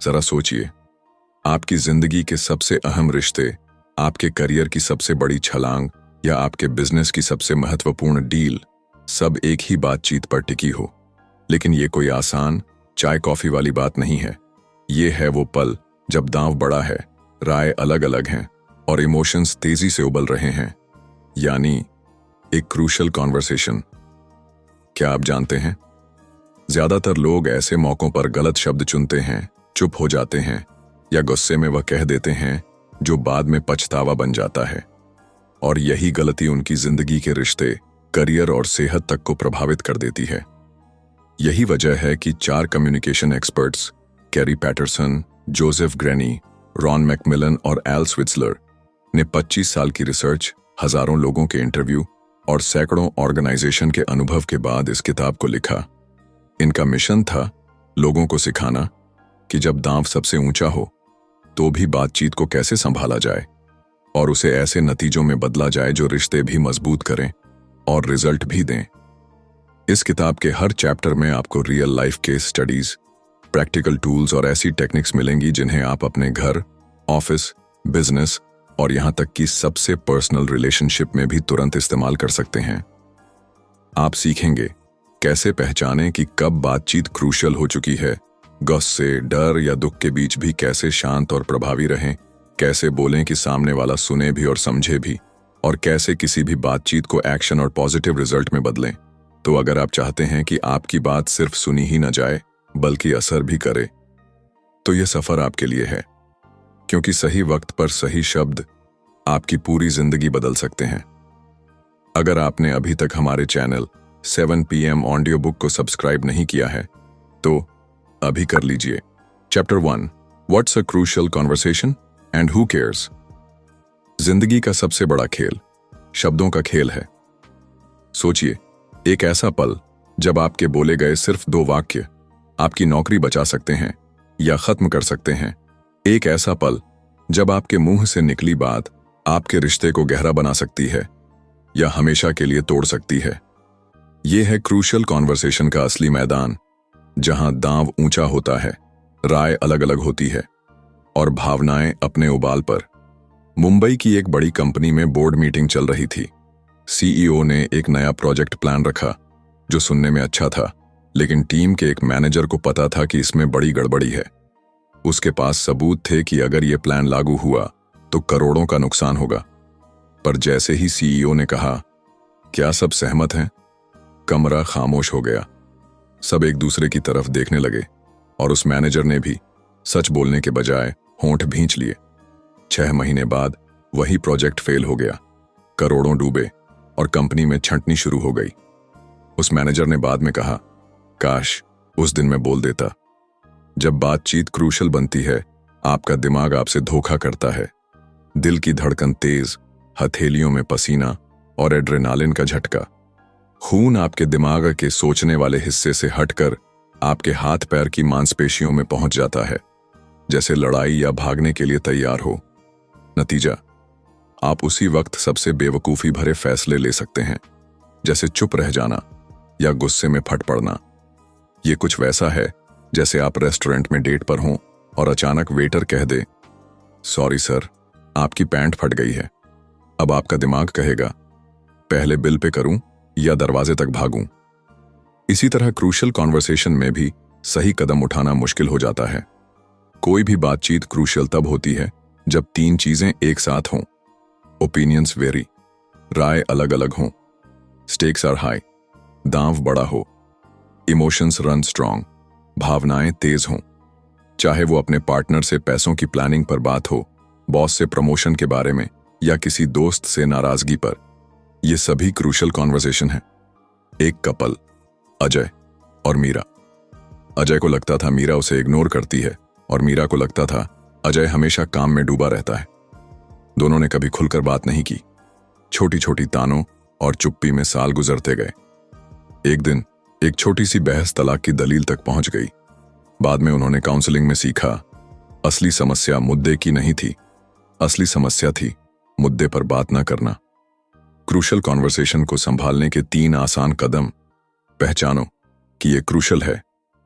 जरा सोचिए, आपकी जिंदगी के सबसे अहम रिश्ते, आपके करियर की सबसे बड़ी छलांग या आपके बिजनेस की सबसे महत्वपूर्ण डील, सब एक ही बातचीत पर टिकी हो। लेकिन ये कोई आसान चाय कॉफी वाली बात नहीं है। ये है वो पल जब दांव बड़ा है, राय अलग अलग हैं और इमोशंस तेजी से उबल रहे हैं, यानी एक क्रूशल कॉन्वर्सेशन। क्या आप जानते हैं, ज्यादातर लोग ऐसे मौकों पर गलत शब्द चुनते हैं, चुप हो जाते हैं या गुस्से में वह कह देते हैं जो बाद में पछतावा बन जाता है। और यही गलती उनकी जिंदगी के रिश्ते, करियर और सेहत तक को प्रभावित कर देती है। यही वजह है कि 4 communication experts, Kerry Patterson, Joseph Grenny, Ron McMillan और एल स्विट्जलर ने 25 साल की रिसर्च, हजारों लोगों के इंटरव्यू और सैकड़ों ऑर्गेनाइजेशन के अनुभव के बाद इस किताब को लिखा। इनका मिशन था लोगों को सिखाना कि जब दांव सबसे ऊंचा हो तो भी बातचीत को कैसे संभाला जाए और उसे ऐसे नतीजों में बदला जाए जो रिश्ते भी मजबूत करें और रिजल्ट भी दें। इस किताब के हर चैप्टर में आपको real life case studies, practical tools और ऐसी टेक्निक्स मिलेंगी जिन्हें आप अपने घर, ऑफिस, बिजनेस और यहां तक कि सबसे पर्सनल रिलेशनशिप में भी तुरंत इस्तेमाल कर सकते हैं। आप सीखेंगे कैसे पहचानें कि कब बातचीत क्रूशल हो चुकी है, गुस्से, डर या दुख के बीच भी कैसे शांत और प्रभावी रहें, कैसे बोलें कि सामने वाला सुने भी और समझे भी, और कैसे किसी भी बातचीत को एक्शन और पॉजिटिव रिजल्ट में बदलें। तो अगर आप चाहते हैं कि आपकी बात सिर्फ सुनी ही न जाए बल्कि असर भी करे, तो यह सफर आपके लिए है, क्योंकि सही वक्त पर सही शब्द आपकी पूरी जिंदगी बदल सकते हैं। अगर आपने अभी तक हमारे चैनल 7 PM ऑडियो बुक को सब्सक्राइब नहीं किया है तो अभी कर लीजिए। Chapter 1, what's a crucial conversation and who cares. जिंदगी का सबसे बड़ा खेल शब्दों का खेल है। सोचिए, एक ऐसा पल जब आपके बोले गए सिर्फ 2 वाक्य आपकी नौकरी बचा सकते हैं या खत्म कर सकते हैं। एक ऐसा पल जब आपके मुंह से निकली बात आपके रिश्ते को गहरा बना सकती है या हमेशा के लिए तोड़ सकती है। यह है क्रूशियल कॉन्वर्सेशन का असली मैदान, जहां दांव ऊंचा होता है, राय अलग अलग होती है और भावनाएं अपने उबाल पर। मुंबई की एक बड़ी कंपनी में बोर्ड मीटिंग चल रही थी। CEO ने एक नया प्रोजेक्ट प्लान रखा जो सुनने में अच्छा था, लेकिन टीम के एक मैनेजर को पता था कि इसमें बड़ी गड़बड़ी है। उसके पास सबूत थे कि अगर यह प्लान लागू हुआ तो करोड़ों का नुकसान होगा। पर जैसे ही CEO ने कहा, क्या सब सहमत हैं, कमरा खामोश हो गया। सब एक दूसरे की तरफ देखने लगे और उस मैनेजर ने भी सच बोलने के बजाय होंठ भींच लिए। 6 महीने बाद वही प्रोजेक्ट फेल हो गया, करोड़ों डूबे और कंपनी में छंटनी शुरू हो गई। उस मैनेजर ने बाद में कहा, काश उस दिन मैं बोल देता। जब बातचीत क्रूशल बनती है, आपका दिमाग आपसे धोखा करता है। दिल की धड़कन तेज, हथेलियों में पसीना और एड्रेनालिन का झटका। खून आपके दिमाग के सोचने वाले हिस्से से हटकर आपके हाथ पैर की मांसपेशियों में पहुंच जाता है, जैसे लड़ाई या भागने के लिए तैयार हो। नतीजा, आप उसी वक्त सबसे बेवकूफी भरे फैसले ले सकते हैं, जैसे चुप रह जाना या गुस्से में फट पड़ना। ये कुछ वैसा है जैसे आप रेस्टोरेंट में डेट पर हों और अचानक वेटर कह दे, सॉरी सर, आपकी पैंट फट गई है। अब आपका दिमाग कहेगा, पहले बिल पे करूं या दरवाजे तक भागूं। इसी तरह क्रूशियल कॉन्वर्सेशन में भी सही कदम उठाना मुश्किल हो जाता है। कोई भी बातचीत क्रूशियल तब होती है जब 3 चीजें एक साथ हों। ओपिनियंस वेरी, राय अलग अलग हों, स्टेक्स आर हाई, दांव बड़ा हो, इमोशंस रन स्ट्रांग, भावनाएं तेज हों। चाहे वो अपने पार्टनर से पैसों की प्लानिंग पर बात हो, बॉस से प्रमोशन के बारे में या किसी दोस्त से नाराजगी पर। ये सभी क्रूशियल कॉन्वर्सेशन है। एक कपल, अजय और मीरा। अजय को लगता था मीरा उसे इग्नोर करती है और मीरा को लगता था अजय हमेशा काम में डूबा रहता है। दोनों ने कभी खुलकर बात नहीं की। छोटी छोटी तानों और चुप्पी में साल गुजरते गए। एक दिन एक छोटी सी बहस तलाक की दलील तक पहुंच गई। बाद में उन्होंने काउंसलिंग में सीखा, असली समस्या मुद्दे की नहीं थी, असली समस्या थी मुद्दे पर बात न करना। क्रूशल कॉन्वर्सेशन को संभालने के 3 आसान कदम। पहचानो कि यह क्रूशल है।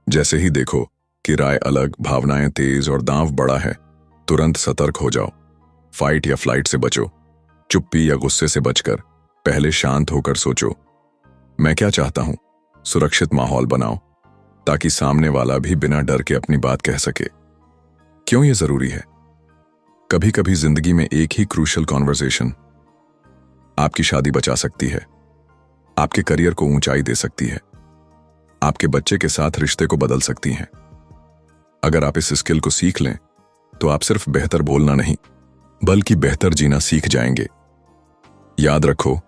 जैसे ही देखो कि राय अलग, भावनाएं तेज और दांव बड़ा है, तुरंत सतर्क हो जाओ। फाइट या फ्लाइट से बचो। चुप्पी या गुस्से से बचकर पहले शांत होकर सोचो, मैं क्या चाहता हूं। सुरक्षित माहौल बनाओ ताकि सामने वाला भी बिना डर के अपनी बात कह सके। क्यों यह जरूरी है? कभी कभी जिंदगी में एक ही क्रूशियल कॉन्वर्सेशन आपकी शादी बचा सकती है, आपके करियर को ऊंचाई दे सकती है, आपके बच्चे के साथ रिश्ते को बदल सकती हैं। अगर आप इस स्किल को सीख लें तो आप सिर्फ बेहतर बोलना नहीं बल्कि बेहतर जीना सीख जाएंगे। याद रखो,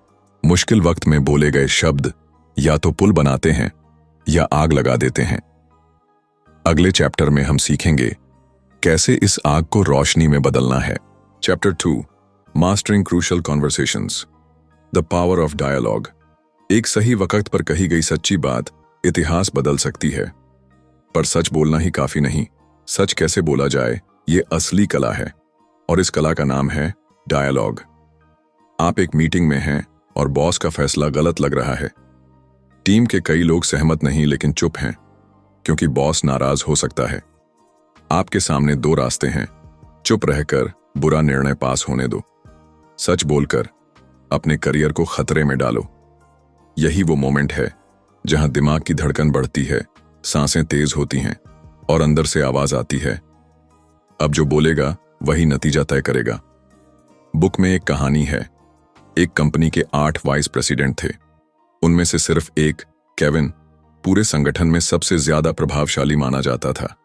मुश्किल वक्त में बोले गए शब्द या तो पुल बनाते हैं या आग लगा देते हैं। अगले चैप्टर में हम सीखेंगे कैसे इस आग को रोशनी में बदलना है। Chapter 2, mastering crucial conversations, the power of dialogue. एक सही वक्त पर कही गई सच्ची बात इतिहास बदल सकती है। पर सच बोलना ही काफी नहीं, सच कैसे बोला जाए ये असली कला है, और इस कला का नाम है डायलॉग। आप एक मीटिंग में हैं और बॉस का फैसला गलत लग रहा है। टीम के कई लोग सहमत नहीं लेकिन चुप हैं क्योंकि बॉस नाराज हो सकता है। आपके सामने दो रास्ते हैं, चुप रहकर बुरा निर्णय पास होने दो, सच बोलकर अपने करियर को खतरे में डालो। यही वो मोमेंट है जहां दिमाग की धड़कन बढ़ती है, सांसें तेज होती हैं और अंदर से आवाज आती है, अब जो बोलेगा वही नतीजा तय करेगा। बुक में एक कहानी है। एक कंपनी के 8 वाइस प्रेसिडेंट थे। उनमें से सिर्फ एक, केविन, पूरे संगठन में सबसे ज्यादा प्रभावशाली माना जाता था।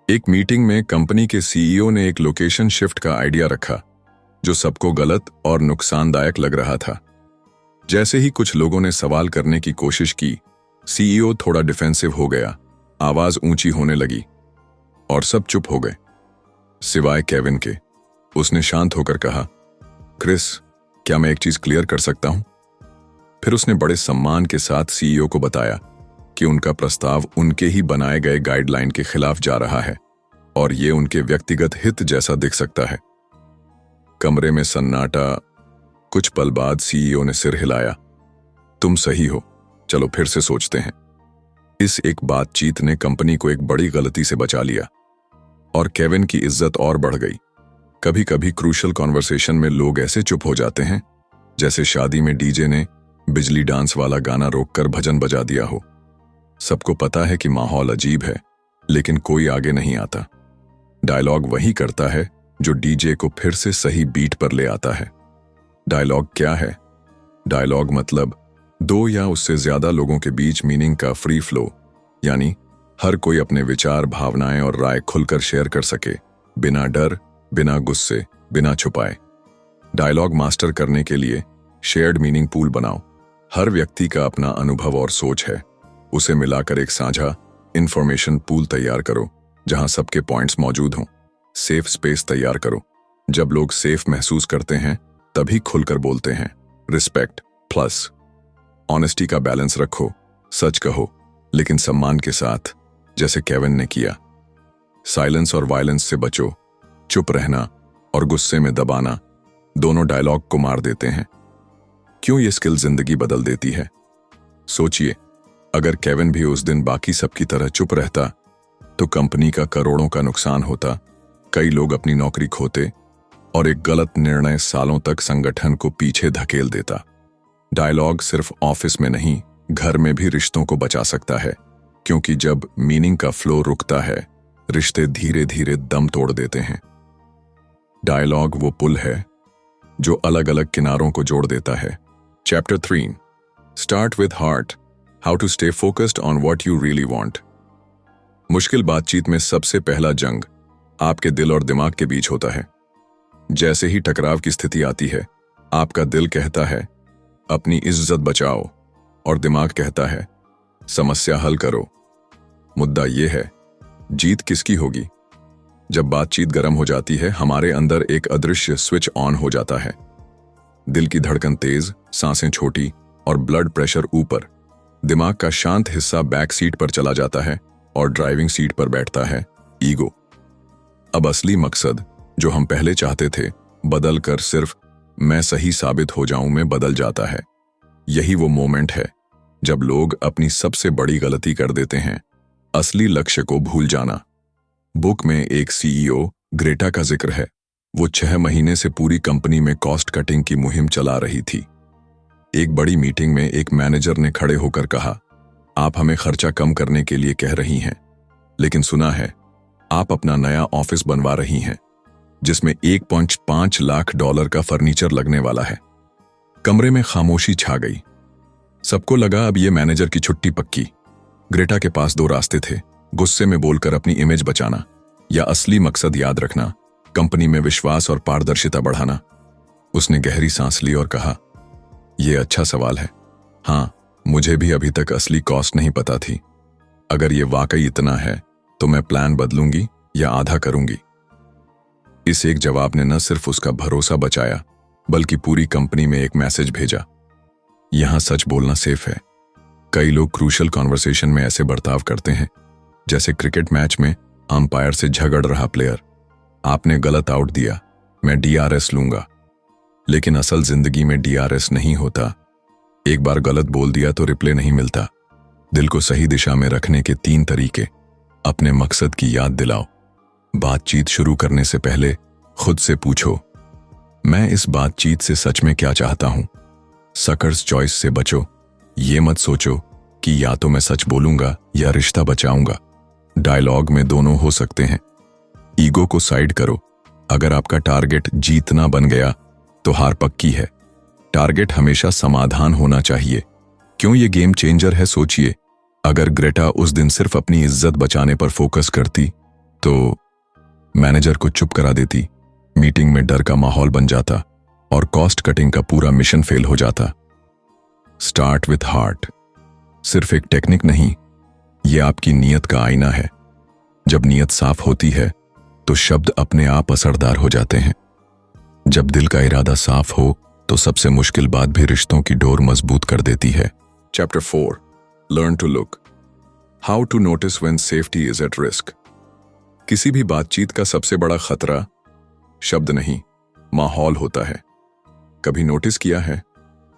एक मीटिंग में कंपनी के सीईओ ने एक लोकेशन शिफ्ट का आइडिया रखा जो सबको गलत और नुकसानदायक लग रहा था। जैसे ही कुछ लोगों ने सवाल करने की कोशिश की, सीईओ थोड़ा डिफेंसिव हो गया, आवाज ऊंची होने लगी और सब चुप हो गए सिवाय केविन के। उसने शांत होकर कहा, क्रिस, क्या मैं एक चीज क्लियर कर सकता हूं? फिर उसने बड़े सम्मान के साथ सीईओ को बताया कि उनका प्रस्ताव उनके ही बनाए गए गाइडलाइन के खिलाफ जा रहा है और ये उनके व्यक्तिगत हित जैसा दिख सकता है। कमरे में सन्नाटा। कुछ पल बाद सीईओ ने सिर हिलाया, तुम सही हो, चलो फिर से सोचते हैं। इस एक बातचीत ने कंपनी को एक बड़ी गलती से बचा लिया और केविन की इज्जत और बढ़ गई। कभी कभी क्रूशियल कॉन्वर्सेशन में लोग ऐसे चुप हो जाते हैं जैसे शादी में डीजे ने बिजली डांस वाला गाना रोककर भजन बजा दिया हो। सबको पता है कि माहौल अजीब है लेकिन कोई आगे नहीं आता। डायलॉग वही करता है जो डीजे को फिर से सही बीट पर ले आता है। डायलॉग क्या है? डायलॉग मतलब दो या उससे ज्यादा लोगों के बीच मीनिंग का फ्री फ्लो, यानी हर कोई अपने विचार, भावनाएं और राय खुलकर शेयर कर सके, बिना डर, बिना गुस्से, बिना छुपाए। डायलॉग मास्टर करने के लिए शेयर्ड मीनिंग पूल बनाओ। हर व्यक्ति का अपना अनुभव और सोच है, उसे मिलाकर एक साझा इंफॉर्मेशन पूल तैयार करो जहां सबके पॉइंट्स मौजूद हों। सेफ स्पेस तैयार करो। जब लोग सेफ महसूस करते हैं तभी खुलकर बोलते हैं। रिस्पेक्ट प्लस ऑनेस्टी का बैलेंस रखो। सच कहो लेकिन सम्मान के साथ, जैसे केविन ने किया। साइलेंस और वायलेंस से बचो। चुप रहना और गुस्से में दबाना दोनों डायलॉग को मार देते हैं। क्यों ये स्किल जिंदगी बदल देती है? सोचिए, अगर केविन भी उस दिन बाकी सबकी तरह चुप रहता तो कंपनी का करोड़ों का नुकसान होता, कई लोग अपनी नौकरी खोते और एक गलत निर्णय सालों तक संगठन को पीछे धकेल देता। डायलॉग सिर्फ ऑफिस में नहीं, घर में भी रिश्तों को बचा सकता है, क्योंकि जब मीनिंग का फ्लो रुकता है, रिश्ते धीरे धीरे दम तोड़ देते हैं। डायलॉग वो पुल है जो अलग अलग किनारों को जोड़ देता है। Chapter 3, start with heart, how to stay focused on what you really want. मुश्किल बातचीत में सबसे पहला जंग आपके दिल और दिमाग के बीच होता है। जैसे ही टकराव की स्थिति आती है, आपका दिल कहता है अपनी इज्जत बचाओ और दिमाग कहता है समस्या हल करो। मुद्दा यह है, जीत किसकी होगी? जब बातचीत गर्म हो जाती है, हमारे अंदर एक अदृश्य स्विच ऑन हो जाता है। दिल की धड़कन तेज, सांसें छोटी और ब्लड प्रेशर ऊपर। दिमाग का शांत हिस्सा बैक सीट पर चला जाता है और ड्राइविंग सीट पर बैठता है ईगो। अब असली मकसद जो हम पहले चाहते थे बदल कर सिर्फ मैं सही साबित हो जाऊं में बदल जाता है। यही वो मोमेंट है जब लोग अपनी सबसे बड़ी गलती कर देते हैं असली लक्ष्य को भूल जाना। बुक में एक सीईओ ग्रेटा का जिक्र है। वो 6 महीने से पूरी कंपनी में कॉस्ट कटिंग की मुहिम चला रही थी। एक बड़ी मीटिंग में एक मैनेजर ने खड़े होकर कहा, आप हमें खर्चा कम करने के लिए कह रही हैं, लेकिन सुना है आप अपना नया ऑफिस बनवा रही हैं जिसमें $1.5 लाख का फर्नीचर लगने वाला है। कमरे में खामोशी छा गई। सबको लगा अब ये मैनेजर की छुट्टी पक्की। ग्रेटा के पास 2 रास्ते थे, गुस्से में बोलकर अपनी इमेज बचाना या असली मकसद याद रखना, कंपनी में विश्वास और पारदर्शिता बढ़ाना। उसने गहरी सांस ली और कहा, यह अच्छा सवाल है। हाँ, मुझे भी अभी तक असली कॉस्ट नहीं पता थी। अगर ये वाकई इतना है तो मैं प्लान बदलूंगी या आधा करूंगी। इस एक जवाब ने न सिर्फ उसका भरोसा बचाया बल्कि पूरी कंपनी में एक मैसेज भेजा, यहां सच बोलना सेफ है। कई लोग क्रूशल कॉन्वर्सेशन में ऐसे बर्ताव करते हैं जैसे क्रिकेट मैच में अंपायर से झगड़ रहा प्लेयर, आपने गलत आउट दिया, मैं DRS लूंगा। लेकिन असल जिंदगी में DRS नहीं होता। एक बार गलत बोल दिया तो रिप्ले नहीं मिलता। दिल को सही दिशा में रखने के 3 तरीके। अपने मकसद की याद दिलाओ। बातचीत शुरू करने से पहले खुद से पूछो, मैं इस बातचीत से सच में क्या चाहता हूं। सकर्स चॉइस से बचो। ये मत सोचो कि या तो मैं सच बोलूंगा या रिश्ता बचाऊंगा। डायलॉग में दोनों हो सकते हैं। ईगो को साइड करो। अगर आपका टारगेट जीतना बन गया तो हार पक्की है। टारगेट हमेशा समाधान होना चाहिए। क्यों ये गेम चेंजर है, सोचिए। अगर ग्रेटा उस दिन सिर्फ अपनी इज्जत बचाने पर फोकस करती तो मैनेजर को चुप करा देती, मीटिंग में डर का माहौल बन जाता और कॉस्ट कटिंग का पूरा मिशन फेल हो जाता। स्टार्ट विथ हार्ट सिर्फ एक टेक्निक नहीं, यह आपकी नीयत का आईना है। जब नीयत साफ होती है तो शब्द अपने आप असरदार हो जाते हैं। जब दिल का इरादा साफ हो तो सबसे मुश्किल बात भी रिश्तों की डोर मजबूत कर देती है। Chapter 4 learn to look. How to notice when safety is at risk. किसी भी बातचीत का सबसे बड़ा खतरा शब्द नहीं, माहौल होता है। कभी नोटिस किया है,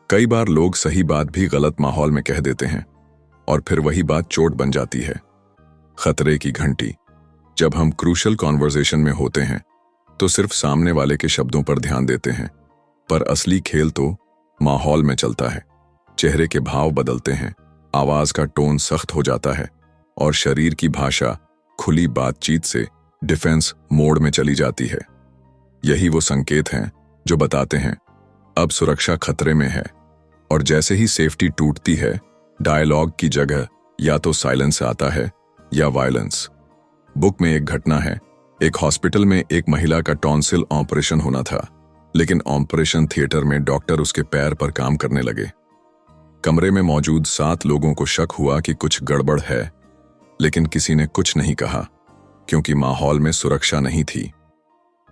कई बार लोग सही बात भी गलत माहौल में कह देते हैं और फिर वही बात चोट बन जाती है। खतरे की घंटी। जब हम क्रूशल कॉन्वर्सेशन में होते हैं तो सिर्फ सामने वाले के शब्दों पर ध्यान देते हैं, पर असली खेल तो माहौल में चलता है। चेहरे के भाव बदलते हैं, आवाज का टोन सख्त हो जाता है और शरीर की भाषा खुली बातचीत से डिफेंस मोड में चली जाती है। यही वो संकेत हैं जो बताते हैं अब सुरक्षा खतरे में है। और जैसे ही सेफ्टी टूटती है, डायलॉग की जगह या तो साइलेंस आता है या वायलेंस। बुक में एक घटना है। एक हॉस्पिटल में एक महिला का टॉन्सिल ऑपरेशन होना था, लेकिन ऑपरेशन थिएटर में डॉक्टर उसके पैर पर काम करने लगे। कमरे में मौजूद 7 लोगों को शक हुआ कि कुछ गड़बड़ है, लेकिन किसी ने कुछ नहीं कहा क्योंकि माहौल में सुरक्षा नहीं थी।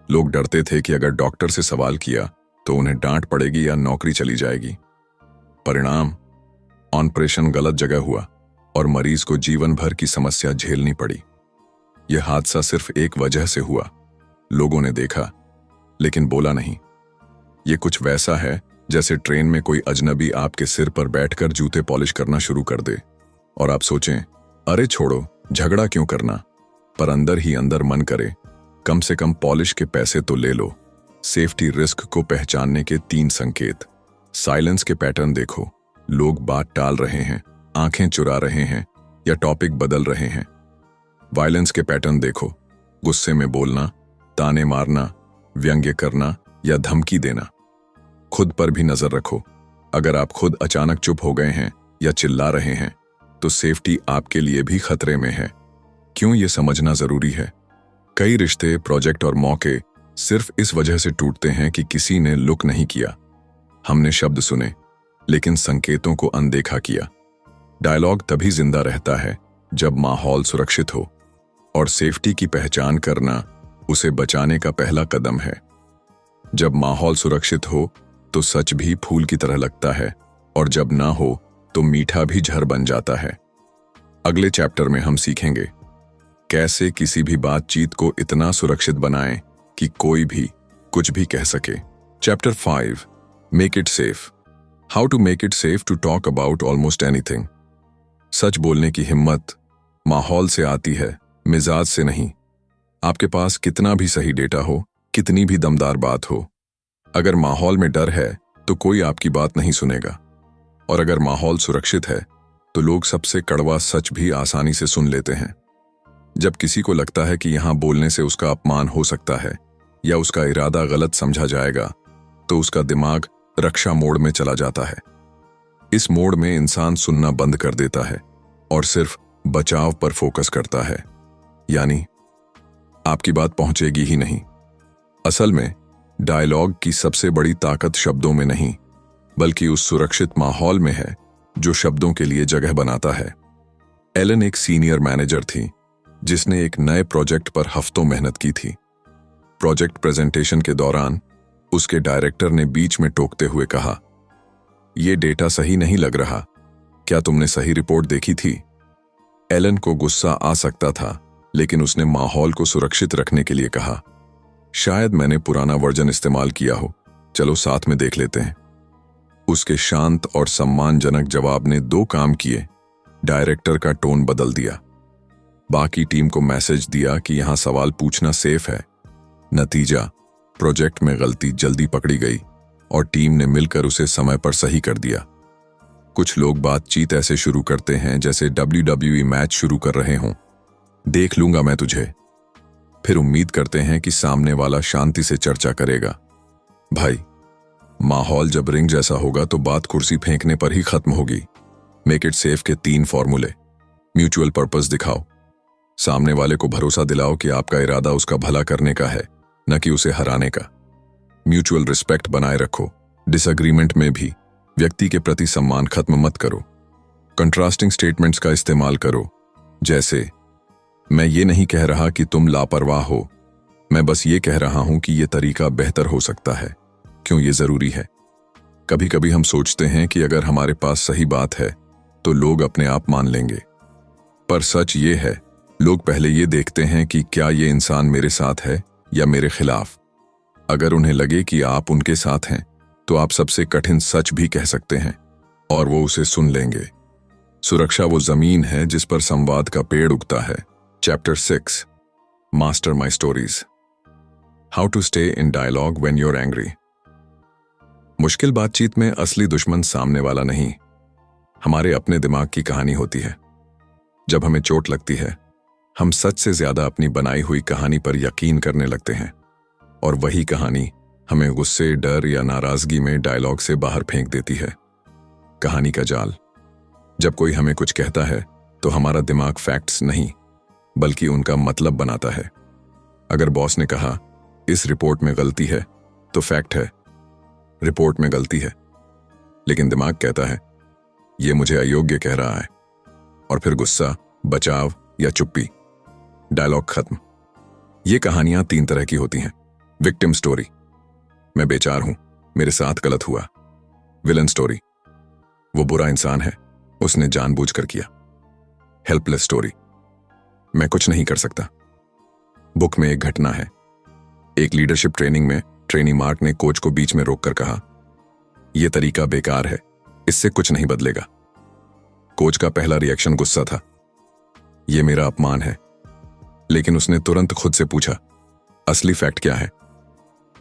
लोग डरते थे कि अगर डॉक्टर से सवाल किया तो उन्हें डांट पड़ेगी या नौकरी चली जाएगी। परिणाम, ऑपरेशन गलत जगह हुआ और मरीज को जीवन भर की समस्या झेलनी पड़ी। यह हादसा सिर्फ एक वजह से हुआ। लोगों ने देखा लेकिन बोला नहीं। यह कुछ वैसा है जैसे ट्रेन में कोई अजनबी आपके सिर पर बैठकर जूते पॉलिश करना शुरू कर दे और आप सोचें, अरे छोड़ो, झगड़ा क्यों करना, पर अंदर ही अंदर मन करे कम से कम पॉलिश के पैसे तो ले लो। सेफ्टी रिस्क को पहचानने के 3 संकेत। साइलेंस के पैटर्न देखो। लोग बात टाल रहे हैं, आंखें चुरा रहे हैं या टॉपिक बदल रहे हैं। वायलेंस के पैटर्न देखो। गुस्से में बोलना, ताने मारना, व्यंग्य करना या धमकी देना। खुद पर भी नजर रखो। अगर आप खुद अचानक चुप हो गए हैं या चिल्ला रहे हैं तो सेफ्टी आपके लिए भी खतरे में है। क्यों ये समझना जरूरी है? कई रिश्ते, प्रोजेक्ट और मौके सिर्फ इस वजह से टूटते हैं कि किसी ने लुक नहीं किया। हमने शब्द सुने लेकिन संकेतों को अनदेखा किया। डायलॉग तभी जिंदा रहता है जब माहौल सुरक्षित हो, और सेफ्टी की पहचान करना उसे बचाने का पहला कदम है। जब माहौल सुरक्षित हो तो सच भी फूल की तरह लगता है और जब ना हो तो मीठा भी जहर बन जाता है। अगले चैप्टर में हम सीखेंगे कैसे किसी भी बातचीत को इतना सुरक्षित बनाएं कि कोई भी कुछ भी कह सके। Chapter 5 make it safe. How to make it safe to talk about almost anything. सच बोलने की हिम्मत माहौल से आती है, मिजाज से नहीं। आपके पास कितना भी सही डेटा हो, कितनी भी दमदार बात हो, अगर माहौल में डर है तो कोई आपकी बात नहीं सुनेगा। और अगर माहौल सुरक्षित है तो लोग सबसे कड़वा सच भी आसानी से सुन लेते हैं। जब किसी को लगता है कि यहां बोलने से उसका अपमान हो सकता है या उसका इरादा गलत समझा जाएगा, तो उसका दिमाग रक्षा मोड में चला जाता है। इस मोड में इंसान सुनना बंद कर देता है और सिर्फ बचाव पर फोकस करता है, यानी आपकी बात पहुंचेगी ही नहीं। असल में डायलॉग की सबसे बड़ी ताकत शब्दों में नहीं, बल्कि उस सुरक्षित माहौल में है जो शब्दों के लिए जगह बनाता है। एलन एक सीनियर मैनेजर थी जिसने एक नए प्रोजेक्ट पर हफ्तों मेहनत की थी। प्रोजेक्ट प्रेजेंटेशन के दौरान उसके डायरेक्टर ने बीच में टोकते हुए कहा, "यह डेटा सही नहीं लग रहा, क्या तुमने सही रिपोर्ट देखी थी?" एलन को गुस्सा आ सकता था, लेकिन उसने माहौल को सुरक्षित रखने के लिए कहा, "शायद मैंने पुराना वर्जन इस्तेमाल किया हो, चलो साथ में देख लेते हैं।" उसके शांत और सम्मानजनक जवाब ने 2 काम किए। डायरेक्टर का टोन बदल दिया, बाकी टीम को मैसेज दिया कि यहां सवाल पूछना सेफ है। नतीजा, प्रोजेक्ट में गलती जल्दी पकड़ी गई और टीम ने मिलकर उसे समय पर सही कर दिया। कुछ लोग बातचीत ऐसे शुरू करते हैं जैसे WWE मैच शुरू कर रहे हों, "देख लूंगा मैं तुझे।" फिर उम्मीद करते हैं कि सामने वाला शांति से चर्चा करेगा। भाई, माहौल जब रिंग जैसा होगा तो बात कुर्सी फेंकने पर ही खत्म होगी। मेक इट सेफ के 3 फॉर्मूले। म्यूचुअल पर्पस दिखाओ, सामने वाले को भरोसा दिलाओ कि आपका इरादा उसका भला करने का है, न कि उसे हराने का। म्यूचुअल रिस्पेक्ट बनाए रखो, डिसएग्रीमेंट में भी व्यक्ति के प्रति सम्मान खत्म मत करो। कंट्रास्टिंग स्टेटमेंट्स का इस्तेमाल करो, जैसे, "मैं ये नहीं कह रहा कि तुम लापरवाह हो, मैं बस ये कह रहा हूं कि ये तरीका बेहतर हो सकता है। क्यों ये जरूरी है?" कभी कभी हम सोचते हैं कि अगर हमारे पास सही बात है तो लोग अपने आप मान लेंगे, पर सच ये है, लोग पहले ये देखते हैं कि क्या ये इंसान मेरे साथ है या मेरे खिलाफ। अगर उन्हें लगे कि आप उनके साथ हैं तो आप सबसे कठिन सच भी कह सकते हैं और वो उसे सुन लेंगे। सुरक्षा वो जमीन है जिस पर संवाद का पेड़ उगता है। Chapter 6, master my stories, how to stay in dialogue when you're angry. मुश्किल बातचीत में असली दुश्मन सामने वाला नहीं, हमारे अपने दिमाग की कहानी होती है। जब हमें चोट लगती है, हम सच से ज्यादा अपनी बनाई हुई कहानी पर यकीन करने लगते हैं, और वही कहानी हमें गुस्से, डर या नाराजगी में डायलॉग से बाहर फेंक देती है। कहानी का जाल। जब कोई हमें कुछ कहता है तो हमारा दिमाग फैक्ट्स नहीं, बल्कि उनका मतलब बनाता है। अगर बॉस ने कहा, "इस रिपोर्ट में गलती है," तो फैक्ट है, रिपोर्ट में गलती है। लेकिन दिमाग कहता है, "यह मुझे अयोग्य कह रहा है," और फिर गुस्सा, बचाव या चुप्पी, डायलॉग खत्म। ये कहानियां 3 तरह की होती हैं। विक्टिम स्टोरी, मैं बेचार हूं, मेरे साथ गलत हुआ। विलन स्टोरी, वो बुरा इंसान है, उसने जानबूझकर किया। हेल्पलेस स्टोरी, मैं कुछ नहीं कर सकता। बुक में एक घटना है। एक लीडरशिप ट्रेनिंग में ट्रेनी मार्क ने कोच को बीच में रोककर कहा, "यह तरीका बेकार है, इससे कुछ नहीं बदलेगा।" कोच का पहला रिएक्शन गुस्सा था, "यह मेरा अपमान है।" लेकिन उसने तुरंत खुद से पूछा, असली फैक्ट क्या है?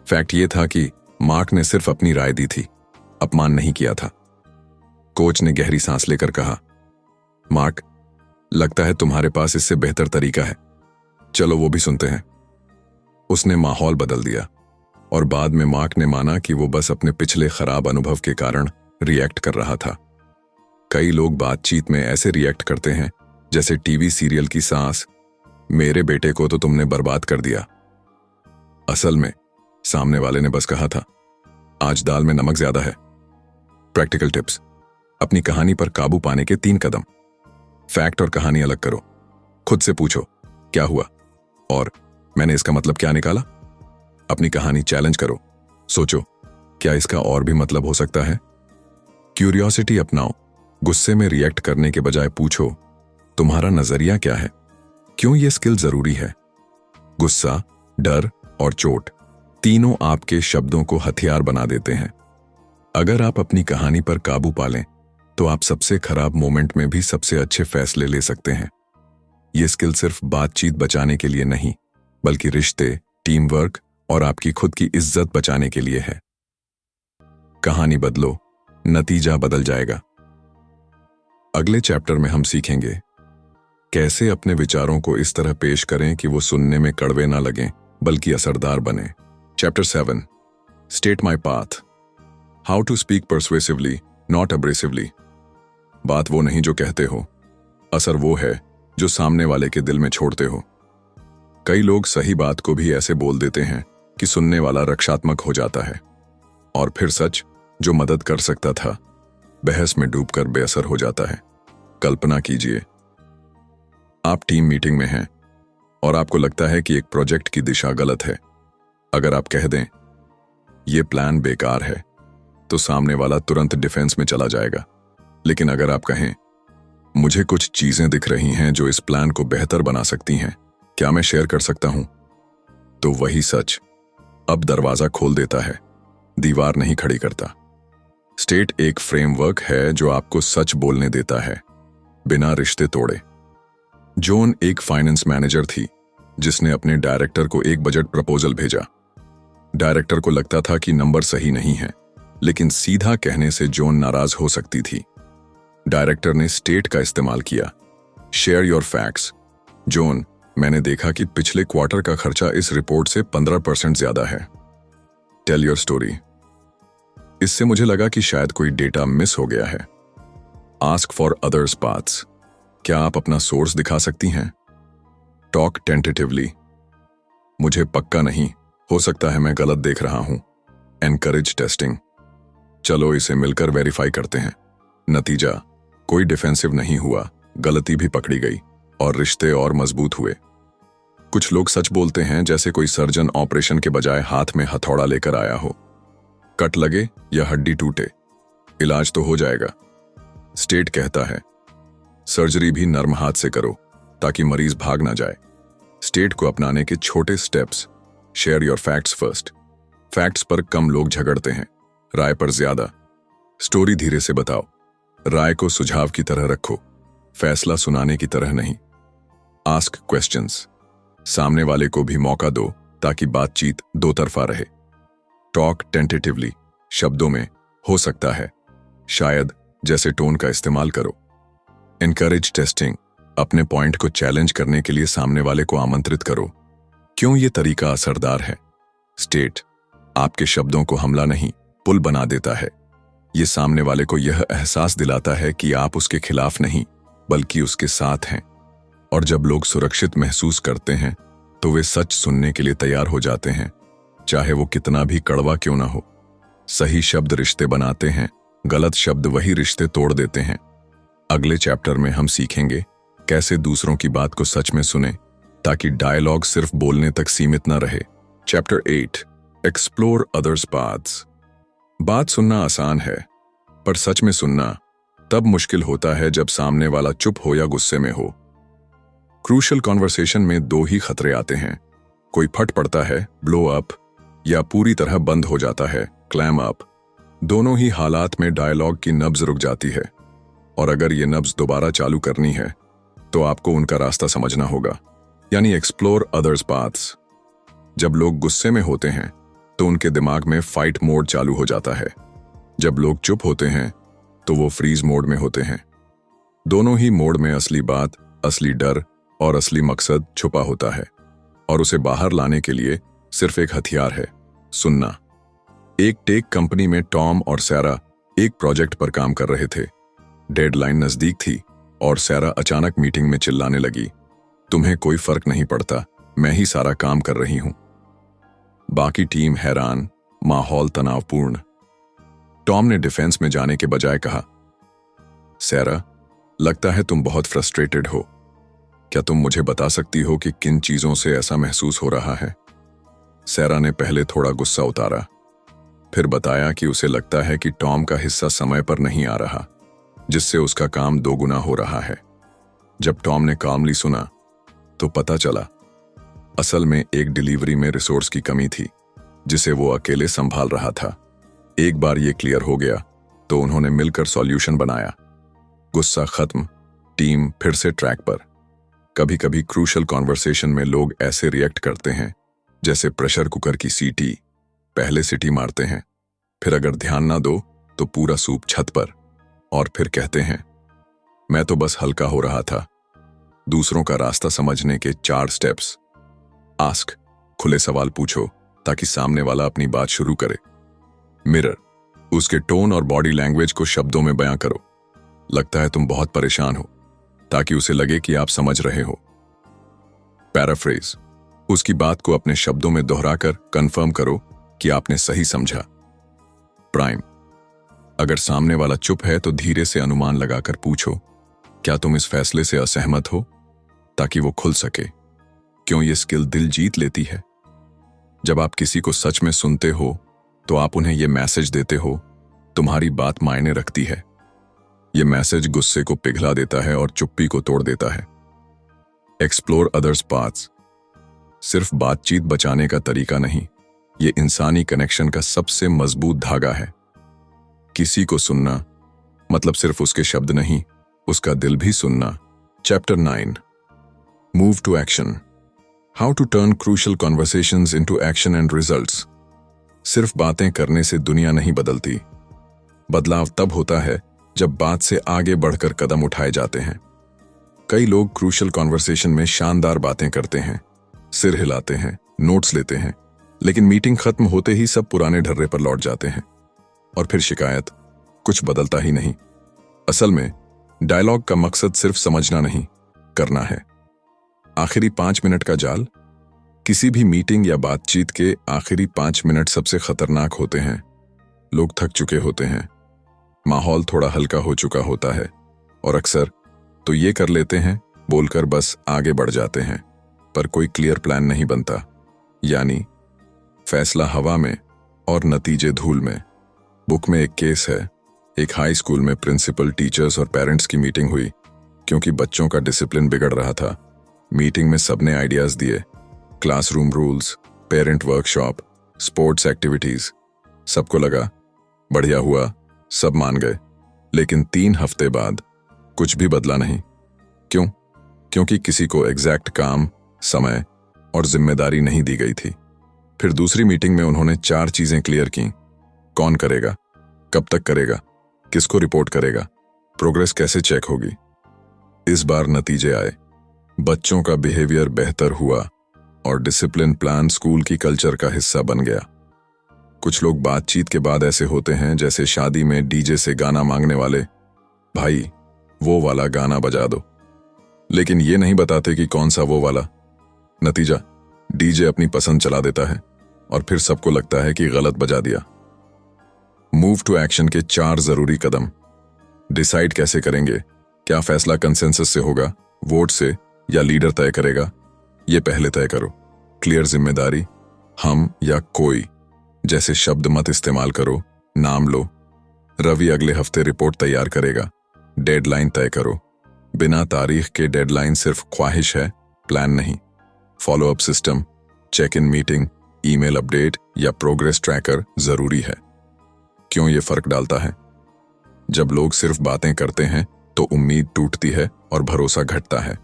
फैक्ट यह था कि मार्क ने सिर्फ अपनी राय दी थी, अपमान नहीं किया था। कोच ने गहरी सांस लेकर कहा, "मार्क, लगता है तुम्हारे पास इससे बेहतर तरीका है, चलो वो भी सुनते हैं।" उसने माहौल बदल दिया, और बाद में मार्क ने माना कि वो बस अपने पिछले खराब अनुभव के कारण रिएक्ट कर रहा था। कई लोग बातचीत में ऐसे रिएक्ट करते हैं जैसे टीवी सीरियल की सांस, "मेरे बेटे को तो तुमने बर्बाद कर दिया।" असल में सामने वाले ने बस कहा था, "आज दाल में नमक ज्यादा है।" प्रैक्टिकल टिप्स, अपनी कहानी पर काबू पाने के 3 कदम। फैक्ट और कहानी अलग करो। खुद से पूछो, क्या हुआ और मैंने इसका मतलब क्या निकाला। अपनी कहानी चैलेंज करो, सोचो, क्या इसका और भी मतलब हो सकता है। क्यूरियोसिटी अपनाओ, गुस्से में रिएक्ट करने के बजाय पूछो, तुम्हारा नजरिया क्या है, क्यों यह स्किल जरूरी है। गुस्सा, डर और चोट तीनों आपके शब्दों को हथियार बना देते हैं। अगर आप अपनी कहानी पर काबू पा लें तो आप सबसे खराब मोमेंट में भी सबसे अच्छे फैसले ले सकते हैं। ये स्किल सिर्फ बातचीत बचाने के लिए नहीं, बल्कि रिश्ते, टीम वर्क और आपकी खुद की इज्जत बचाने के लिए है। कहानी बदलो, नतीजा बदल जाएगा। अगले चैप्टर में हम सीखेंगे कैसे अपने विचारों को इस तरह पेश करें कि वो सुनने में कड़वे ना लगें बल्कि असरदार बने। Chapter 7, state my path, how to speak persuasively not abrasively. बात वो नहीं जो कहते हो, असर वो है जो सामने वाले के दिल में छोड़ते हो। कई लोग सही बात को भी ऐसे बोल देते हैं कि सुनने वाला रक्षात्मक हो जाता है, और फिर सच जो मदद कर सकता था बहस में डूबकर बेअसर हो जाता है। कल्पना कीजिए, आप टीम मीटिंग में हैं और आपको लगता है कि एक प्रोजेक्ट की दिशा गलत है। अगर आप कह दें यह प्लान बेकार है, तो सामने वाला तुरंत डिफेंस में चला जाएगा। लेकिन अगर आप कहें मुझे कुछ चीजें दिख रही हैं जो इस प्लान को बेहतर बना सकती हैं, क्या मैं शेयर कर सकता हूं, तो वही सच अब दरवाजा खोल देता है, दीवार नहीं खड़ी करता। स्टेट एक फ्रेमवर्क है जो आपको सच बोलने देता है बिना रिश्ते तोड़े। जोन एक फाइनेंस मैनेजर थी जिसने अपने डायरेक्टर को एक बजट प्रपोजल भेजा। डायरेक्टर को लगता था कि नंबर सही नहीं है, लेकिन सीधा कहने से जोन नाराज हो सकती थी। डायरेक्टर ने स्टेट का इस्तेमाल किया, शेयर योर फैक्ट्स। जोन, मैंने देखा कि पिछले क्वार्टर का खर्चा इस रिपोर्ट से 15% ज्यादा है। Tell your story. इससे मुझे लगा कि शायद कोई डेटा मिस हो गया है। आस्क फॉर अदर्स पाथ्स, क्या आप अपना सोर्स दिखा सकती हैं? टॉक टेंटेटिवली, मुझे पक्का नहीं, हो सकता है मैं गलत देख रहा हूं। एनकरेज टेस्टिंग, चलो इसे मिलकर वेरीफाई करते हैं। नतीजा, कोई डिफेंसिव नहीं हुआ, गलती भी पकड़ी गई और रिश्ते और मजबूत हुए। कुछ लोग सच बोलते हैं जैसे कोई सर्जन ऑपरेशन के बजाय हाथ में हथौड़ा लेकर आया हो। कट लगे या हड्डी टूटे, इलाज तो हो जाएगा। स्टेट कहता है सर्जरी भी नर्म हाथ से करो ताकि मरीज भाग ना जाए। स्टेट को अपनाने के छोटे steps. Share your facts first. Facts पर कम लोग झगड़ते हैं, राय पर ज्यादा। स्टोरी धीरे से बताओ, राय को सुझाव की तरह रखो, फैसला सुनाने की तरह नहीं। आस्क क्वेश्चंस, सामने वाले को भी मौका दो ताकि बातचीत दो तरफा रहे। टॉक टेंटेटिवली, शब्दों में हो सकता है, शायद जैसे टोन का इस्तेमाल करो। एनकरेज टेस्टिंग, अपने पॉइंट को चैलेंज करने के लिए सामने वाले को आमंत्रित करो। क्यों ये तरीका असरदार है? स्टेट आपके शब्दों को हमला नहीं, पुल बना देता है। ये सामने वाले को यह एहसास दिलाता है कि आप उसके खिलाफ नहीं बल्कि उसके साथ हैं। और जब लोग सुरक्षित महसूस करते हैं तो वे सच सुनने के लिए तैयार हो जाते हैं, चाहे वो कितना भी कड़वा क्यों ना हो। सही शब्द रिश्ते बनाते हैं, गलत शब्द वही रिश्ते तोड़ देते हैं। अगले चैप्टर में हम सीखेंगे कैसे दूसरों की बात को सच में सुने ताकि डायलॉग सिर्फ बोलने तक सीमित न रहे। Chapter 8, explore others paths. बात सुनना आसान है, पर सच में सुनना तब मुश्किल होता है जब सामने वाला चुप हो या गुस्से में हो। क्रूशियल कॉन्वर्सेशन में दो ही खतरे आते हैं, कोई फट पड़ता है, ब्लो अप, या पूरी तरह बंद हो जाता है, क्लैम अप। दोनों ही हालात में डायलॉग की नब्ज रुक जाती है, और अगर ये नब्ज दोबारा चालू करनी है तो आपको उनका रास्ता समझना होगा, यानी एक्सप्लोर अदर्स पाथ्स। जब लोग गुस्से में होते हैं तो उनके दिमाग में फाइट मोड चालू हो जाता है। जब लोग चुप होते हैं तो वो फ्रीज मोड में होते हैं। दोनों ही मोड में असली बात, असली डर और असली मकसद छुपा होता है, और उसे बाहर लाने के लिए सिर्फ एक हथियार है, सुनना। एक टेक कंपनी में टॉम और सैरा एक प्रोजेक्ट पर काम कर रहे थे। डेडलाइन नजदीक थी और सैरा अचानक मीटिंग में चिल्लाने लगी, तुम्हें कोई फर्क नहीं पड़ता, मैं ही सारा काम कर रही हूं। बाकी टीम हैरान, माहौल तनावपूर्ण। टॉम ने डिफेंस में जाने के बजाय कहा, सैरा, लगता है तुम बहुत फ्रस्ट्रेटेड हो। क्या तुम मुझे बता सकती हो कि किन चीजों से ऐसा महसूस हो रहा है? सैरा ने पहले थोड़ा गुस्सा उतारा, फिर बताया कि उसे लगता है कि टॉम का हिस्सा समय पर नहीं आ रहा, जिससे उसका काम दोगुना हो रहा है। जब टॉम ने कामली सुना तो पता चला असल में एक डिलीवरी में रिसोर्स की कमी थी जिसे वो अकेले संभाल रहा था। एक बार ये क्लियर हो गया तो उन्होंने मिलकर सॉल्यूशन बनाया। गुस्सा खत्म, टीम फिर से ट्रैक पर। कभी कभी क्रूशल कॉन्वर्सेशन में लोग ऐसे रिएक्ट करते हैं जैसे प्रेशर कुकर की सीटी। पहले सीटी मारते हैं, फिर अगर ध्यान ना दो तो पूरा सूप छत पर, और फिर कहते हैं मैं तो बस हल्का हो रहा था। दूसरों का रास्ता समझने के 4 स्टेप्स। आस्क, खुले सवाल पूछो ताकि सामने वाला अपनी बात शुरू करे। मिरर, उसके टोन और बॉडी लैंग्वेज को शब्दों में बयां करो। लगता है तुम बहुत परेशान हो, ताकि उसे लगे कि आप समझ रहे हो। पैराफ्रेज, उसकी बात को अपने शब्दों में दोहराकर कंफर्म करो कि आपने सही समझा। प्राइम, अगर सामने वाला चुप है तो धीरे से अनुमान लगाकर पूछो क्या तुम इस फैसले से असहमत हो, ताकि वो खुल सके। क्यों ये स्किल दिल जीत लेती है। जब आप किसी को सच में सुनते हो तो आप उन्हें यह मैसेज देते हो तुम्हारी बात मायने रखती है। यह मैसेज गुस्से को पिघला देता है और चुप्पी को तोड़ देता है। एक्सप्लोर अदर्स पाथ्स, सिर्फ बातचीत बचाने का तरीका नहीं, ये इंसानी कनेक्शन का सबसे मजबूत धागा है। किसी को सुनना मतलब सिर्फ उसके शब्द नहीं, उसका दिल भी सुनना। Chapter 9, move to action, how to turn crucial conversations into action and results. सिर्फ बातें करने से दुनिया नहीं बदलती। बदलाव तब होता है जब बात से आगे बढ़कर कदम उठाए जाते हैं। कई लोग क्रूशल कॉन्वर्सेशन में शानदार बातें करते हैं, सिर हिलाते हैं, नोट्स लेते हैं, लेकिन मीटिंग खत्म होते ही सब पुराने ढर्रे पर लौट जाते हैं और फिर शिकायत, कुछ बदलता ही नहीं। असल में डायलॉग का मकसद सिर्फ समझना नहीं, करना है। आखिरी 5 मिनट का जाल, किसी भी मीटिंग या बातचीत के आखिरी 5 मिनट सबसे खतरनाक होते हैं। लोग थक चुके होते हैं, माहौल थोड़ा हल्का हो चुका होता है और अक्सर तो ये कर लेते हैं, बोलकर बस आगे बढ़ जाते हैं, पर कोई क्लियर प्लान नहीं बनता। यानी फैसला हवा में और नतीजे धूल में। बुक में एक केस है, एक हाई स्कूल में प्रिंसिपल, टीचर्स और पेरेंट्स की मीटिंग हुई क्योंकि बच्चों का डिसिप्लिन बिगड़ रहा था। मीटिंग में सबने आइडियाज दिए, classroom rules, parent workshop, sports activities. सबको लगा बढ़िया हुआ, सब मान गए। लेकिन 3 हफ्ते बाद कुछ भी बदला नहीं। क्यों? क्योंकि किसी को एग्जैक्ट काम, समय और जिम्मेदारी नहीं दी गई थी। फिर दूसरी मीटिंग में उन्होंने 4 चीजें क्लियर की। कौन करेगा, कब तक करेगा, किसको रिपोर्ट करेगा, प्रोग्रेस कैसे चेक होगी। इस बार नतीजे आए, बच्चों का बिहेवियर बेहतर हुआ और डिसिप्लिन प्लान स्कूल की कल्चर का हिस्सा बन गया। कुछ लोग बातचीत के बाद ऐसे होते हैं जैसे शादी में डीजे से गाना मांगने वाले, भाई वो वाला गाना बजा दो, लेकिन ये नहीं बताते कि कौन सा वो वाला। नतीजा, डीजे अपनी पसंद चला देता है और फिर सबको लगता है कि गलत बजा दिया। मूव टू एक्शन के 4 जरूरी कदम। डिसाइड कैसे करेंगे, क्या फैसला कंसेंसस से होगा, वोट से, या लीडर तय करेगा। ये पहले तय करो। क्लियर जिम्मेदारी, हम या कोई जैसे शब्द मत इस्तेमाल करो। नाम लो, रवि अगले हफ्ते रिपोर्ट तैयार करेगा। डेडलाइन तय करो, बिना तारीख के डेडलाइन सिर्फ ख्वाहिश है, प्लान नहीं। Follow up system, check in meeting, email update या प्रोग्रेस ट्रैकर जरूरी है। क्यों ये फर्क डालता है? जब लोग सिर्फ बातें करते हैं तो उम्मीद टूटती है और भरोसा घटता है,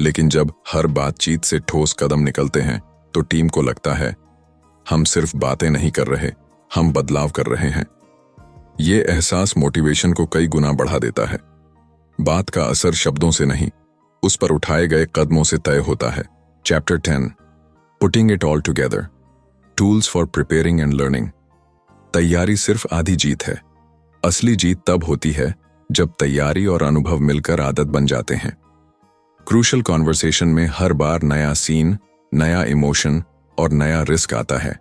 लेकिन जब हर बातचीत से ठोस कदम निकलते हैं तो टीम को लगता है हम सिर्फ बातें नहीं कर रहे, हम बदलाव कर रहे हैं। ये एहसास मोटिवेशन को कई गुना बढ़ा देता है। बात का असर शब्दों से नहीं, उस पर उठाए गए कदमों से तय होता है। Chapter 10, putting it all together, tools for preparing and learning. तैयारी सिर्फ आधी जीत है, असली जीत तब होती है जब तैयारी और अनुभव मिलकर आदत बन जाते हैं। क्रूशल कॉन्वर्सेशन में हर बार नया सीन, नया इमोशन और नया रिस्क आता है,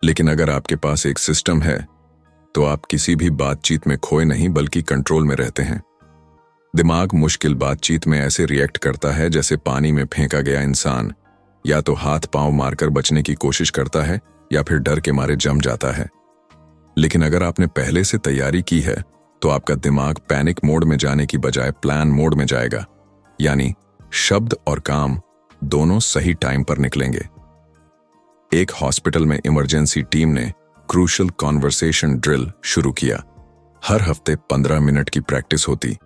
लेकिन अगर आपके पास एक सिस्टम है तो आप किसी भी बातचीत में खोए नहीं बल्कि कंट्रोल में रहते हैं। दिमाग मुश्किल बातचीत में ऐसे रिएक्ट करता है जैसे पानी में फेंका गया इंसान, या तो हाथ पांव मारकर बचने की कोशिश करता है या फिर डर के मारे जम जाता है। लेकिन अगर आपने पहले से तैयारी की है तो आपका दिमाग पैनिक मोड में जाने की बजाय प्लान मोड में जाएगा, यानी शब्द और काम दोनों सही टाइम पर निकलेंगे। एक हॉस्पिटल में इमरजेंसी टीम ने क्रूशल कॉन्वर्सेशन ड्रिल शुरू किया। हर हफ्ते 15 मिनट की प्रैक्टिस होती,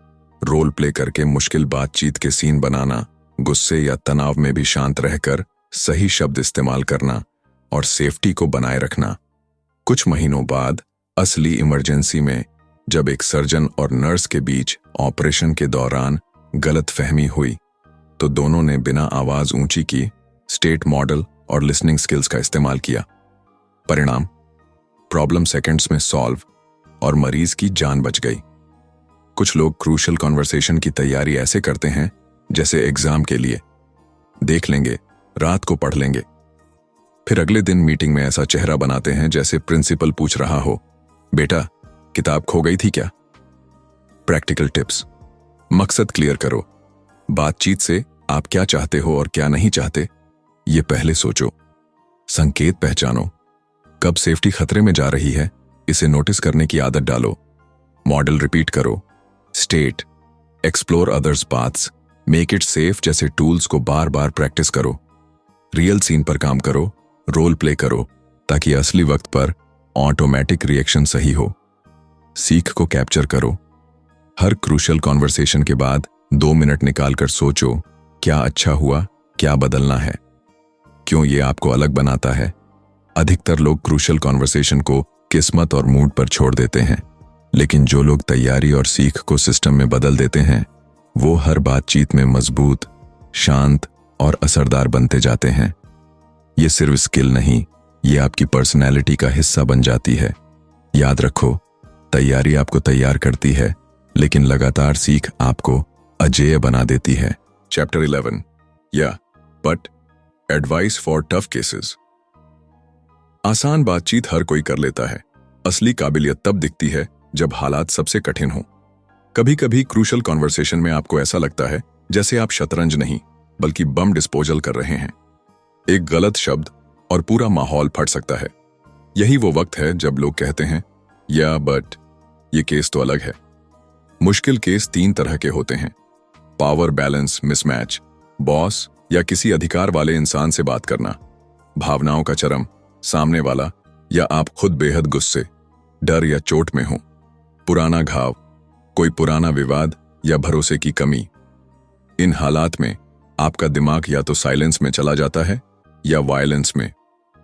रोल प्ले करके मुश्किल बातचीत के सीन बनाना, गुस्से या तनाव में भी शांत रहकर सही शब्द इस्तेमाल करना और सेफ्टी को बनाए रखना। कुछ महीनों बाद असली इमरजेंसी में जब एक सर्जन और नर्स के बीच ऑपरेशन के दौरान गलतफहमी हुई तो दोनों ने बिना आवाज ऊंची की स्टेट मॉडल और लिसनिंग स्किल्स का इस्तेमाल किया। परिणाम, प्रॉब्लम सेकंड्स में सॉल्व और मरीज की जान बच गई। कुछ लोग क्रूशल कॉन्वर्सेशन की तैयारी ऐसे करते हैं जैसे एग्जाम के लिए, देख लेंगे, रात को पढ़ लेंगे, फिर अगले दिन मीटिंग में ऐसा चेहरा बनाते हैं जैसे प्रिंसिपल पूछ रहा हो, बेटा किताब खो गई थी क्या? Practical tips. मकसद क्लियर करो। बातचीत से आप क्या चाहते हो और क्या नहीं चाहते ये पहले सोचो। संकेत पहचानो। कब सेफ्टी खतरे में जा रही है इसे नोटिस करने की आदत डालो। मॉडल रिपीट करो। State, explore others paths, make it safe जैसे टूल्स को बार बार प्रैक्टिस करो। रियल सीन पर काम करो, रोल प्ले करो ताकि असली वक्त पर ऑटोमेटिक रिएक्शन सही हो। सीख को कैप्चर करो। हर क्रूशल कॉन्वर्सेशन के बाद 2 मिनट निकालकर सोचो, क्या अच्छा हुआ, क्या बदलना है, क्यों ये आपको अलग बनाता है। अधिकतर लोग क्रूशल कॉन्वर्सेशन को किस्मत और मूड पर छोड़ देते हैं, लेकिन जो लोग तैयारी और सीख को सिस्टम में बदल देते हैं वो हर बातचीत में मजबूत, शांत और असरदार बनते जाते हैं। ये सिर्फ स्किल नहीं, ये आपकी पर्सनैलिटी का हिस्सा बन जाती है। याद रखो, तैयारी आपको तैयार करती है, लेकिन लगातार सीख आपको अजेय बना देती है। चैप्टर 11, या but advice for tough cases. आसान बातचीत हर कोई कर लेता है। असली काबिलियत तब दिखती है जब हालात सबसे कठिन हों। कभी कभी क्रूशल कॉन्वर्सेशन में आपको ऐसा लगता है जैसे आप शतरंज नहीं बल्कि बम डिस्पोजल कर रहे हैं। एक गलत शब्द और पूरा माहौल फट सकता है। यही वो वक्त है जब लोग कहते हैं, या बट ये केस तो अलग है। मुश्किल केस 3 तरह के होते हैं। पावर बैलेंस मिसमैच, बॉस या किसी अधिकार वाले इंसान से बात करना, भावनाओं का चरम, सामने वाला या आप खुद बेहद गुस्से, डर या चोट में हो, पुराना घाव, कोई पुराना विवाद या भरोसे की कमी। इन हालात में आपका दिमाग या तो साइलेंस में चला जाता है या वायलेंस में,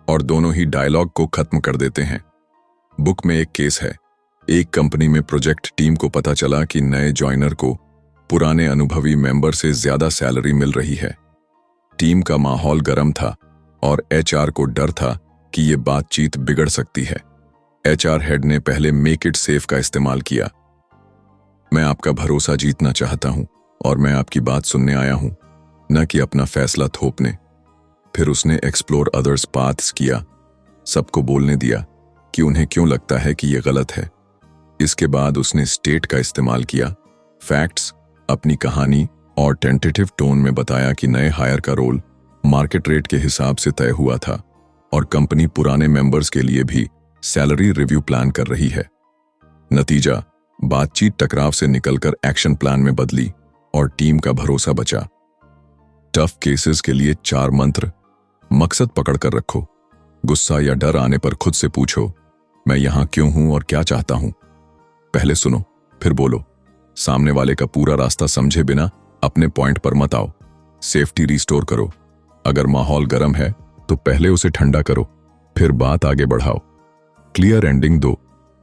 और दोनों ही डायलॉग को खत्म कर देते हैं। बुक में एक केस है। एक कंपनी में प्रोजेक्ट टीम को पता चला कि नए जॉइनर को पुराने अनुभवी मेंबर से ज्यादा सैलरी मिल रही है। टीम का माहौल गर्म था और एचआर को डर था कि ये बातचीत बिगड़ सकती है। एचआर हेड ने पहले मेक इट सेफ का इस्तेमाल किया। मैं आपका भरोसा जीतना चाहता हूं और मैं आपकी बात सुनने आया हूं, न कि अपना फैसला थोपने। फिर उसने एक्सप्लोर अदर्स पाथ्स किया, सबको बोलने दिया कि उन्हें क्यों लगता है कि यह गलत है। इसके बाद उसने स्टेट का इस्तेमाल किया, फैक्ट्स, अपनी कहानी और टेंटेटिव टोन में बताया कि नए हायर का रोल मार्केट रेट के हिसाब से तय हुआ था और कंपनी पुराने मेंबर्स के लिए भी सैलरी रिव्यू प्लान कर रही है। नतीजा, बातचीत टकराव से निकलकर एक्शन प्लान में बदली और टीम का भरोसा बचा। टफ केसेस के लिए 4 मंत्र। मकसद पकड़कर रखो। गुस्सा या डर आने पर खुद से पूछो, मैं यहां क्यों हूं और क्या चाहता हूं। पहले सुनो, फिर बोलो। सामने वाले का पूरा रास्ता समझे बिना अपने पॉइंट पर मत आओ। सेफ्टी रिस्टोर करो। अगर माहौल गर्म है तो पहले उसे ठंडा करो, फिर बात आगे बढ़ाओ। क्लियर एंडिंग दो।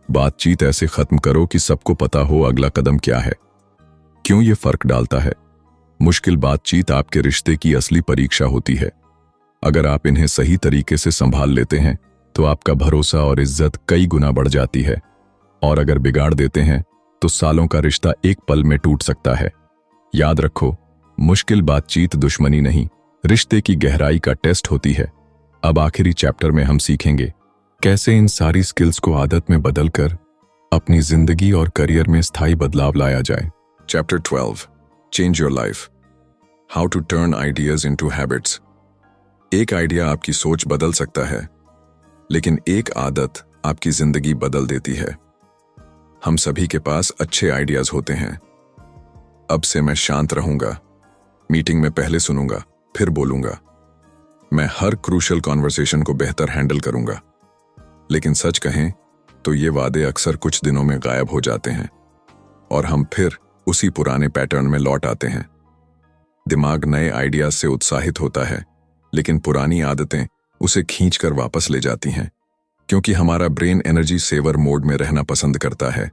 बातचीत ऐसे खत्म करो कि सबको पता हो अगला कदम क्या है। क्यों ये फर्क डालता है? मुश्किल बातचीत आपके रिश्ते की असली परीक्षा होती है। अगर आप इन्हें सही तरीके से संभाल लेते हैं तो आपका भरोसा और इज्जत कई गुना बढ़ जाती है, और अगर बिगाड़ देते हैं तो सालों का रिश्ता एक पल में टूट सकता है। याद रखो, मुश्किल बातचीत दुश्मनी नहीं, रिश्ते की गहराई का टेस्ट होती है। अब आखिरी चैप्टर में हम सीखेंगे कैसे इन सारी स्किल्स को आदत में बदलकर अपनी जिंदगी और करियर में स्थायी बदलाव लाया जाए। Chapter 12, change your life, how to turn ideas into habits. एक आइडिया आपकी सोच बदल सकता है, लेकिन एक आदत आपकी जिंदगी बदल देती है। हम सभी के पास अच्छे आइडियाज होते हैं। अब से मैं शांत रहूंगा, मीटिंग में पहले सुनूंगा, फिर बोलूंगा। मैं हर क्रूशल कॉन्वर्सेशन को बेहतर हैंडल करूंगा। लेकिन सच कहें तो ये वादे अक्सर कुछ दिनों में गायब हो जाते हैं और हम फिर उसी पुराने पैटर्न में लौट आते हैं। दिमाग नए आइडियाज से उत्साहित होता है, लेकिन पुरानी आदतें उसे खींचकर वापस ले जाती हैं, क्योंकि हमारा ब्रेन एनर्जी सेवर मोड में रहना पसंद करता है।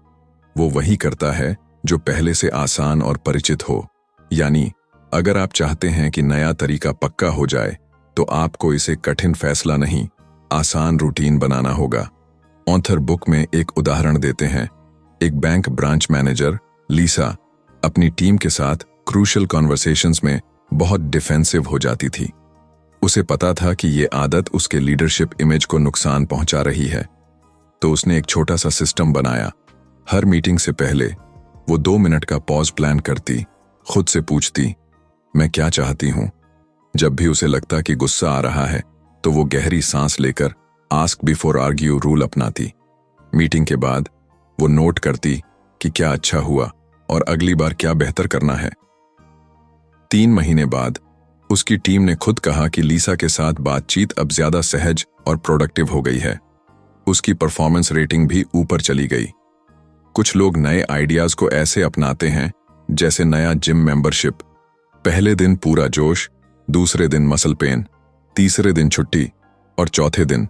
वो वही करता है जो पहले से आसान और परिचित हो। यानी अगर आप चाहते हैं कि नया तरीका पक्का हो जाए, तो आपको इसे कठिन फैसला नहीं, आसान रूटीन बनाना होगा। ऑथर बुक में एक उदाहरण देते हैं। एक बैंक ब्रांच मैनेजर लीसा अपनी टीम के साथ क्रूशियल कॉन्वर्सेशंस में बहुत डिफेंसिव हो जाती थी। उसे पता था कि ये आदत उसके लीडरशिप इमेज को नुकसान पहुंचा रही है, तो उसने एक छोटा सा सिस्टम बनाया। हर मीटिंग से पहले वो 2 मिनट का पॉज प्लान करती, खुद से पूछती, मैं क्या चाहती हूं। जब भी उसे लगता कि गुस्सा आ रहा है, तो वो गहरी सांस लेकर आस्क बिफोर आर्ग्यू रूल अपनाती। मीटिंग के बाद वो नोट करती कि क्या अच्छा हुआ और अगली बार क्या बेहतर करना है। 3 महीने बाद उसकी टीम ने खुद कहा कि लीसा के साथ बातचीत अब ज्यादा सहज और प्रोडक्टिव हो गई है। उसकी परफॉर्मेंस रेटिंग भी ऊपर चली गई। कुछ लोग नए आइडियाज को ऐसे अपनाते हैं जैसे नया जिम मेंबरशिप। पहले दिन पूरा जोश, दूसरे दिन मसल पेन, तीसरे दिन छुट्टी और चौथे दिन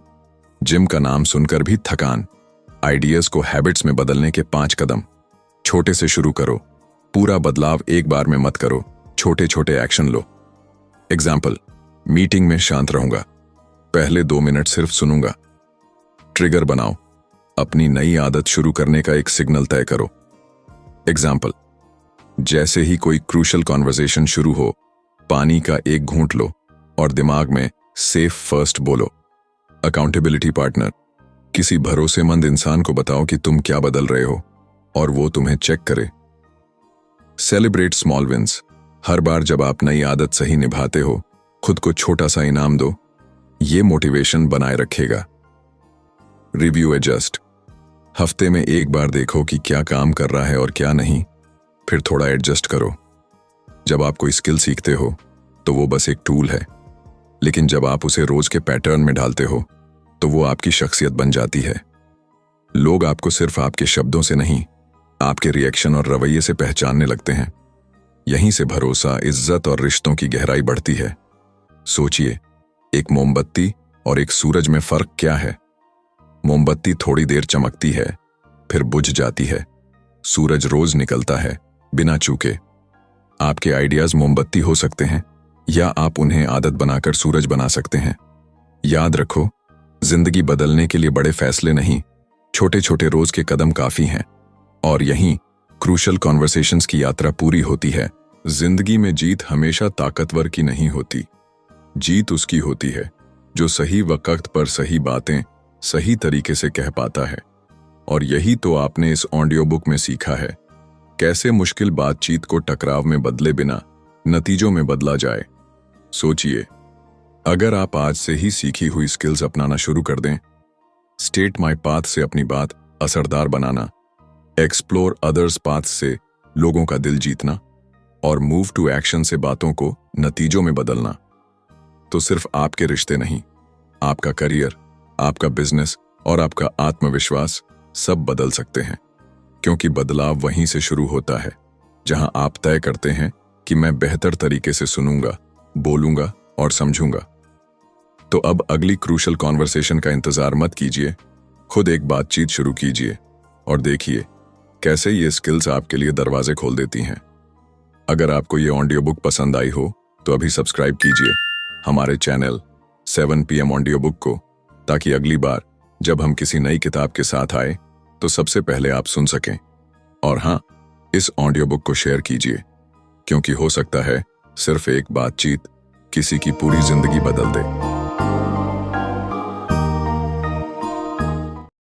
जिम का नाम सुनकर भी थकान। आइडियाज को हैबिट्स में बदलने के 5 कदम। छोटे से शुरू करो, पूरा बदलाव एक बार में मत करो, छोटे छोटे एक्शन लो। एग्जाम्पल, मीटिंग में शांत रहूंगा, पहले 2 मिनट सिर्फ सुनूंगा। ट्रिगर बनाओ, अपनी नई आदत शुरू करने का एक सिग्नल तय करो। एग्जाम्पल, जैसे ही कोई क्रूशियल कॉन्वर्सेशन शुरू हो, पानी का एक घूंट लो और दिमाग में सेफ फर्स्ट बोलो। अकाउंटेबिलिटी पार्टनर, किसी भरोसेमंद इंसान को बताओ कि तुम क्या बदल रहे हो और वो तुम्हें चेक करे। सेलिब्रेट स्मॉल विंस, हर बार जब आप नई आदत सही निभाते हो, खुद को छोटा सा इनाम दो, ये मोटिवेशन बनाए रखेगा। रिव्यू एडजस्ट, हफ्ते में एक बार देखो कि क्या काम कर रहा है और क्या नहीं, फिर थोड़ा एडजस्ट करो। जब आप कोई स्किल सीखते हो तो वो बस एक टूल है, लेकिन जब आप उसे रोज के पैटर्न में डालते हो तो वो आपकी शख्सियत बन जाती है। लोग आपको सिर्फ आपके शब्दों से नहीं, आपके रिएक्शन और रवैये से पहचानने लगते हैं। यहीं से भरोसा, इज्जत और रिश्तों की गहराई बढ़ती है। सोचिए, एक मोमबत्ती और एक सूरज में फर्क क्या है? मोमबत्ती थोड़ी देर चमकती है, फिर बुझ जाती है। सूरज रोज निकलता है, बिना चूके। आपके आइडियाज मोमबत्ती हो सकते हैं, या आप उन्हें आदत बनाकर सूरज बना सकते हैं। याद रखो, जिंदगी बदलने के लिए बड़े फैसले नहीं, छोटे छोटे रोज के कदम काफी हैं। और यहीं क्रूशियल कॉन्वर्सेशंस की यात्रा पूरी होती है। जिंदगी में जीत हमेशा ताकतवर की नहीं होती। जीत उसकी होती है जो सही वक्त पर सही बातें सही तरीके से कह पाता है। और यही तो आपने इस ऑडियो बुक में सीखा है, कैसे मुश्किल बातचीत को टकराव में बदले बिना नतीजों में बदला जाए। सोचिए, अगर आप आज से ही सीखी हुई स्किल्स अपनाना शुरू कर दें, स्टेट माई पाथ से अपनी बात असरदार बनाना, एक्सप्लोर अदर्स पाथ से लोगों का दिल जीतना, और मूव टू एक्शन से बातों को नतीजों में बदलना, तो सिर्फ आपके रिश्ते नहीं, आपका करियर, आपका बिजनेस और आपका आत्मविश्वास सब बदल सकते हैं। क्योंकि बदलाव वहीं से शुरू होता है जहां आप तय करते हैं कि मैं बेहतर तरीके से सुनूंगा, बोलूंगा और समझूंगा। तो अब अगली क्रूशियल कॉन्वर्सेशन का इंतजार मत कीजिए, खुद एक बातचीत शुरू कीजिए और देखिए कैसे ये स्किल्स आपके लिए दरवाजे खोल देती हैं। अगर आपको ये ऑडियो बुक पसंद आई हो तो अभी सब्सक्राइब कीजिए हमारे चैनल 7 PM ऑडियो बुक को, ताकि अगली बार जब हम किसी नई किताब के साथ आए तो सबसे पहले आप सुन सकें। और हाँ, इस ऑडियो बुक को शेयर कीजिए, क्योंकि हो सकता है सिर्फ एक बातचीत किसी की पूरी जिंदगी बदल दे।